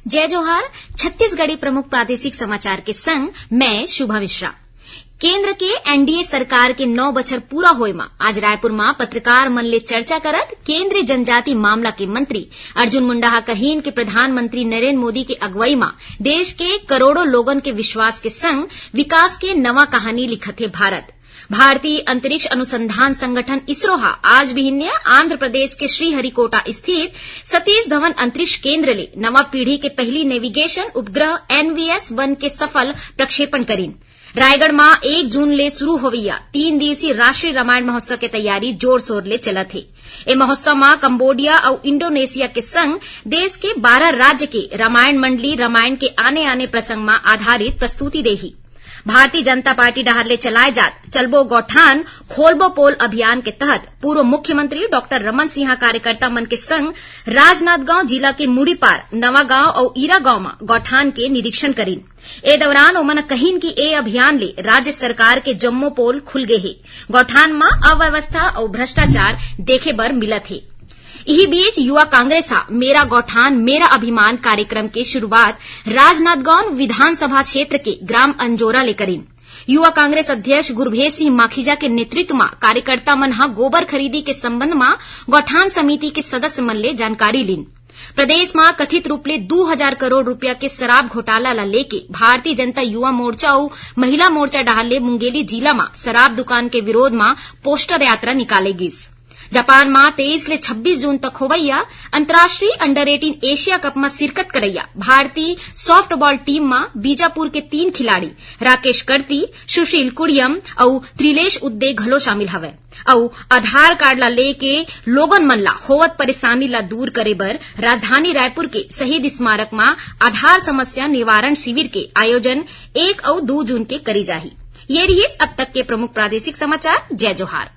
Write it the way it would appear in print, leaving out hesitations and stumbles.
जय जोहार। छत्तीसगढ़ी प्रमुख प्रादेशिक समाचार के संग मैं शुभा मिश्रा। केंद्र के एनडीए सरकार के 9 बछर पूरा होय में आज रायपुर में पत्रकार मन ले चर्चा करत केंद्रीय जनजाति मामला के मंत्री अर्जुन मुंडा हा कहीन के प्रधानमंत्री नरेंद्र मोदी के अगुवाई में देश के करोड़ों लोगन के विश्वास के संग विकास के नवा कहानी लिखत है भारत। भारतीय अंतरिक्ष अनुसंधान संगठन इसरो हा आज बिहिन्या आंध्र प्रदेश के श्रीहरिकोटा स्थित सतीश धवन अंतरिक्ष केंद्र ले नवा पीढ़ी के पहली नेविगेशन उपग्रह NVS-1 के सफल प्रक्षेपण करीन। रायगढ़ में 1 जून ले शुरू होवैया 3 दिवसीय राष्ट्रीय रामायण महोत्सव के तैयारी जोर शोर ले चलत है। ए महोत्सव में कंबोडिया और इंडोनेशिया के संग देश के 12 राज्य के रामायण मंडली रामायण के आने आने प्रसंग में आधारित प्रस्तुति देही। भारतीय जनता पार्टी डहर ले चलाए जात चलबो गौठान खोलबो पोल अभियान के तहत पूर्व मुख्यमंत्री डॉक्टर रमन सिंह कार्यकर्ता मन के संग राजनांदगांव जिला के मुड़ीपार नवागांव और ईरा गांव में गौठान के निरीक्षण करीन। ए दौरान ओमन कहीन की ए अभियान ले राज्य सरकार के जम्मो पोल खुल गए है। गौठान में अव्यवस्था और भ्रष्टाचार देखे बर मिलत है। इही बीच युवा कांग्रेस हा मेरा गौठान मेरा अभिमान कार्यक्रम के शुरुआत राजनांदगांव विधानसभा क्षेत्र के ग्राम अंजोरा ले करीन। युवा कांग्रेस अध्यक्ष गुरभेज सिंह माखीजा के नेतृत्व में कार्यकर्ता मन हा गोबर खरीदी के संबंध में गौठान समिति के सदस्य मन ले जानकारी लीन। प्रदेश में कथित रूप ले 2000 करोड़ रुपया के शराब घोटाला ला लेके भारतीय जनता युवा मोर्चा और महिला मोर्चा डहर ले मुंगेली जिला में शराब दुकान के विरोध में पोस्टर यात्रा निकाले गिस। जापान में 23 ले 26 जून तक होवैया अंतर्राष्ट्रीय अंडर-18 एशिया कप में शिरकत करैया भारतीय सॉफ्टबॉल टीम में बीजापुर के 3 खिलाड़ी राकेश कर्ती, सुशील कुड़ियम और त्रिलेश उद्दे घलो शामिल हवे और आधार कार्ड ला लेके लोगन मन ला होवत परेशानी ला दूर करे बर राजधानी रायपुर के शहीद स्मारक में आधार समस्या निवारण शिविर के आयोजन 1 और 2 जून के करी जाही। ये रही अब तक के प्रमुख प्रादेशिक समाचार। जय जोहार।